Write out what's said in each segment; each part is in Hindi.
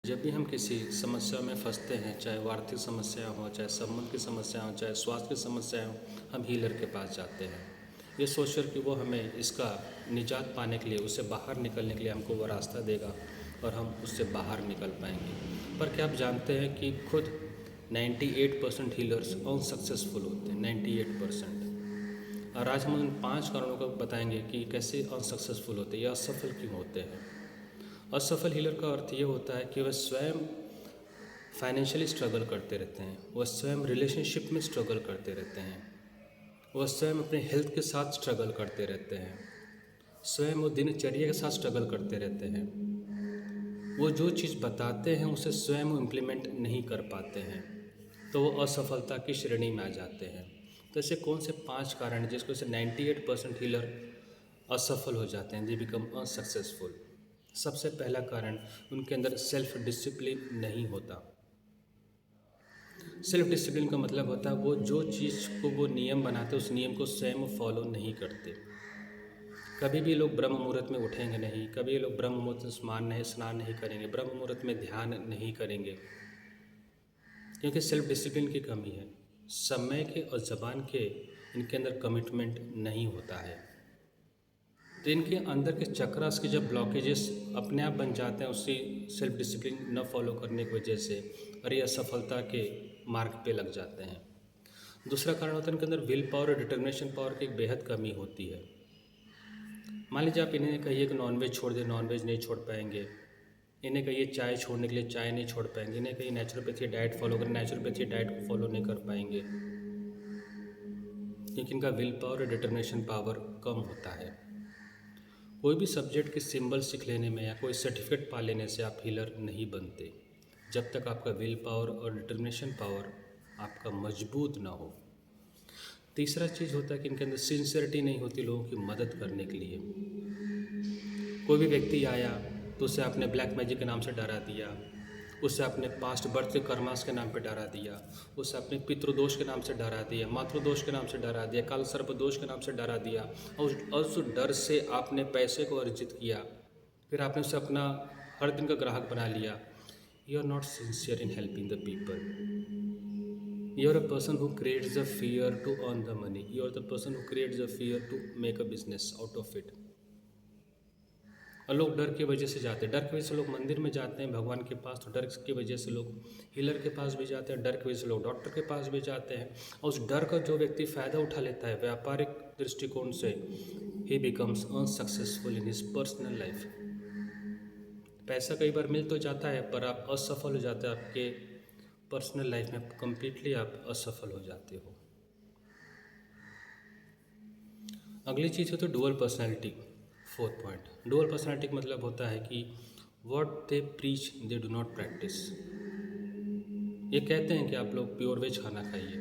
जब भी हम किसी समस्या में फंसते हैं, चाहे वो आर्थिक समस्या हो, चाहे संबंध की समस्या हो, चाहे स्वास्थ्य की समस्या हो, हम हीलर के पास जाते हैं ये सोचकर कि वो हमें इसका निजात पाने के लिए, उससे बाहर निकलने के लिए हमको वो रास्ता देगा और हम उससे बाहर निकल पाएंगे। पर क्या आप जानते हैं कि खुद 98% हीलर्स अनसक्सेसफुल होते हैं, 98%। और आज हम उन 5 कारणों को बताएंगे कि कैसे अनसक्सेसफुल होते हैं या असफल क्यों होते हैं। असफल हीलर का अर्थ ये होता है कि वह स्वयं फाइनेंशियली स्ट्रगल करते रहते हैं, वह स्वयं रिलेशनशिप में स्ट्रगल करते रहते हैं, वह स्वयं अपने हेल्थ के साथ स्ट्रगल करते रहते हैं, स्वयं वो दिनचर्या के साथ स्ट्रगल करते रहते हैं। वो जो चीज़ बताते हैं उसे स्वयं वो इम्प्लीमेंट नहीं कर पाते हैं, तो वो असफलता की श्रेणी में आ जाते हैं। तो ऐसे कौन से 5 कारण हैं जिसको से 98% हीलर असफल हो जाते हैं, दे बिकम अनसक्सेसफुल। सबसे पहला कारण, उनके अंदर सेल्फ डिसिप्लिन नहीं होता। सेल्फ डिसिप्लिन का मतलब होता है वो जो चीज़ को वो नियम बनाते उस नियम को स्वयं फॉलो नहीं करते। कभी भी लोग ब्रह्म मुहूर्त में उठेंगे नहीं, कभी लोग ब्रह्म मुहूर्त में स्नान नहीं करेंगे, ब्रह्म मुहूर्त में ध्यान नहीं करेंगे, क्योंकि सेल्फ डिसिप्लिन की कमी है। समय के और ज़बान के इनके अंदर कमिटमेंट नहीं होता है, तो इनके अंदर के चक्रास के जब ब्लॉकेजेस अपने आप बन जाते हैं उसी सेल्फ डिसिप्लिन न फॉलो करने की वजह से, और ये असफलता के मार्ग पे लग जाते हैं। दूसरा कारण होता है इनके अंदर विल पावर और डिटर्मिनेशन पावर की एक बेहद कमी होती है। मान लीजिए आप इन्हें कहिए कि नॉनवेज छोड़ दें, नॉनवेज नहीं छोड़ पाएंगे। इन्हें कहिए चाय छोड़ने के लिए, चाय नहीं छोड़ पाएंगे। इन्हें कहिए नेचुरोपैथी डाइट फॉलो करें, नेचुरोपैथी डाइट को फॉलो नहीं कर पाएंगे, क्योंकि इनका विल पावर और डिटर्मिनेशन पावर कम होता है। कोई भी सब्जेक्ट के सिंबल सीख लेने में या कोई सर्टिफिकेट पा लेने से आप हीलर नहीं बनते, जब तक आपका विल पावर और डिटर्मिनेशन पावर आपका मजबूत ना हो। तीसरा चीज़ होता है कि इनके अंदर सिंसियरिटी नहीं होती लोगों की मदद करने के लिए। कोई भी व्यक्ति आया तो उसे आपने ब्लैक मैजिक के नाम से डरा दिया, उसे अपने पास्ट बर्थ के कर्मास के नाम पे डरा दिया, उसे अपने पितृदोष के नाम से डरा दिया, मातृदोष के नाम से डरा दिया, काल सर्प दोष के नाम से डरा दिया, और उस डर से आपने पैसे को अर्जित किया, फिर आपने उसे अपना हर दिन का ग्राहक बना लिया। You are not sincere in helping the people. You are a person who creates the fear to earn the money, you are the person who creates the fear to make a business out of it. और लोग डर की वजह से जाते हैं, डर की वजह से लोग मंदिर में जाते हैं भगवान के पास, तो डर की वजह से लोग हीलर के पास भी जाते हैं, डर की वजह से लोग डॉक्टर के पास भी जाते हैं। और उस डर का जो व्यक्ति फ़ायदा उठा लेता है व्यापारिक दृष्टिकोण से, ही becomes unsuccessful in his personal life. पैसा कई बार मिल तो जाता है पर आप असफल हो जाते हैं, आपके पर्सनल लाइफ में कम्प्लीटली आप असफल हो जाते हो। अगली चीज़ है तो dual personality. Fourth point, dual personality का मतलब होता है कि what they preach they do not practice. ये कहते हैं कि आप लोग प्योर वेज खाना खाइए,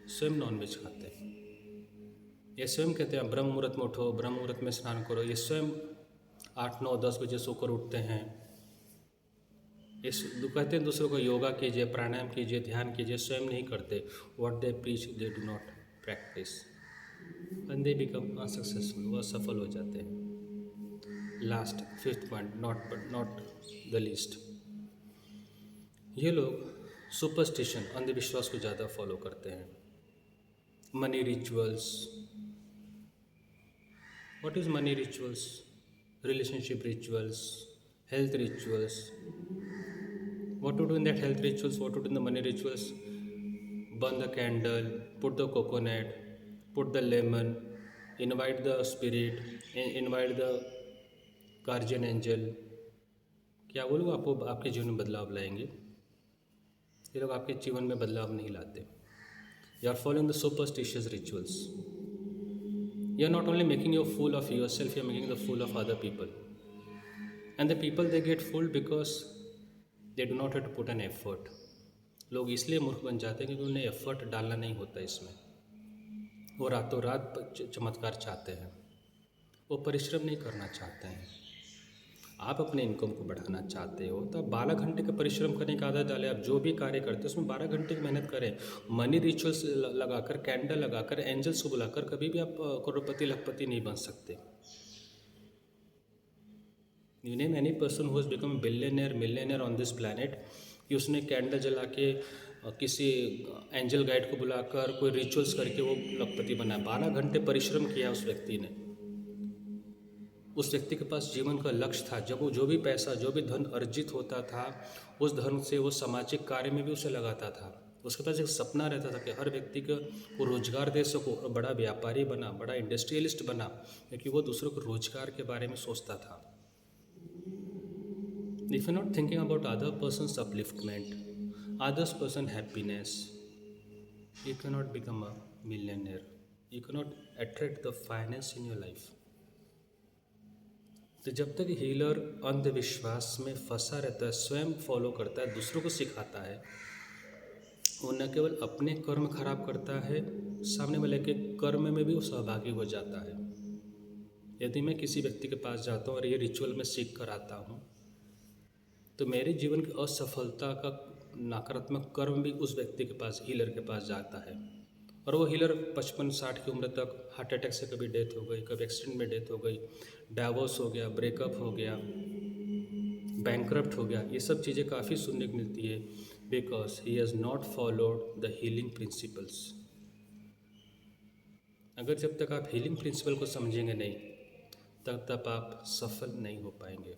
स्वयं नॉन वेज खाते हैं। ये स्वयं कहते हैं ब्रह्म मुहूर्त में उठो, ब्रह्म मुहूर्त में स्नान करो, ये स्वयं 8 9 10 बजे सोकर उठते हैं। ये कहते हैं दूसरों को योगा कीजिए, प्राणायाम कीजिए, ध्यान कीजिए, स्वयं नहीं करते। What they preach they do not practise and they become unsuccessful, वह सफल हो जाते हैं। Last, fifth point, not the least, ये लोग सुपरस्टिशन, अंधविश्वास को ज़्यादा फॉलो करते हैं। Money rituals, what is money rituals? Relationship rituals, health rituals. What to do in that health rituals, what to do in the money rituals? burn the candle, put the coconut, put the lemon, invite the spirit, invite the guardian angel। क्या वो लोग आपको आपके जीवन में बदलाव लाएंगे? ये लोग आपके जीवन में बदलाव नहीं लाते। You are following the superstitious rituals. You are not only making your fool of yourself, you are making the fool of other people, and the people they get fooled because they do not have to put an effort. लोग इसलिए मूर्ख बन जाते हैं क्योंकि उन्हें एफर्ट डालना नहीं होता इसमें। वो रातों रात चमत्कार चाहते हैं, वो परिश्रम नहीं करना चाहते हैं। आप अपने इनकम को बढ़ाना चाहते हो तो आप 12 घंटे का परिश्रम करने की आदत डालें। आप जो भी कार्य करते हैं उसमें 12 घंटे की मेहनत करें। मनी रिचुअल्स लगाकर, कैंडल लगाकर, एंजल्स को बुलाकर कभी भी आप करोड़पति लखपति नहीं बन सकते। You name any person who has become billionaire millionaire on this planet कि उसने कैंडल जला के किसी एंजल गाइड को बुलाकर कोई रिचुअल्स करके वो लखपति बना। 12 घंटे परिश्रम किया उस व्यक्ति ने। उस व्यक्ति के पास जीवन का लक्ष्य था। जब वो जो भी पैसा जो भी धन अर्जित होता था उस धन से वो सामाजिक कार्य में भी उसे लगाता था। उसके पास एक सपना रहता था कि हर व्यक्ति को रोजगार दे सकूँ और बड़ा व्यापारी बना, बड़ा इंडस्ट्रियलिस्ट बना, क्योंकि वो दूसरों को रोजगार के बारे में सोचता था। If you're not thinking about other person's upliftment, others person happiness, you cannot become a millionaire. You cannot attract the finance in your life. तो जब तक हीलर अंधविश्वास में फंसा रहता है, स्वयं फॉलो करता है, दूसरों को सिखाता है, वो न केवल अपने कर्म खराब करता है, सामने वाले के कर्म में भी वो सहभागी हो जाता है। यदि मैं किसी व्यक्ति के पास जाता हूँ और ये रिचुअल में सीख कर आता हूँ, तो मेरे जीवन की असफलता का नकारात्मक कर्म भी उस व्यक्ति के पास, हीलर के पास जाता है। और वो हीलर 55-60 की उम्र तक हार्ट अटैक से कभी डेथ हो गई, कभी एक्सीडेंट में डेथ हो गई, डाइवोर्स हो गया, ब्रेकअप हो गया, बैंकरप्ट हो गया, ये सब चीज़ें काफ़ी सुनने को मिलती है, because he has not followed the healing principles. अगर जब तक आप हीलिंग प्रिंसिपल को समझेंगे नहीं, तब तक आप सफल नहीं हो पाएंगे।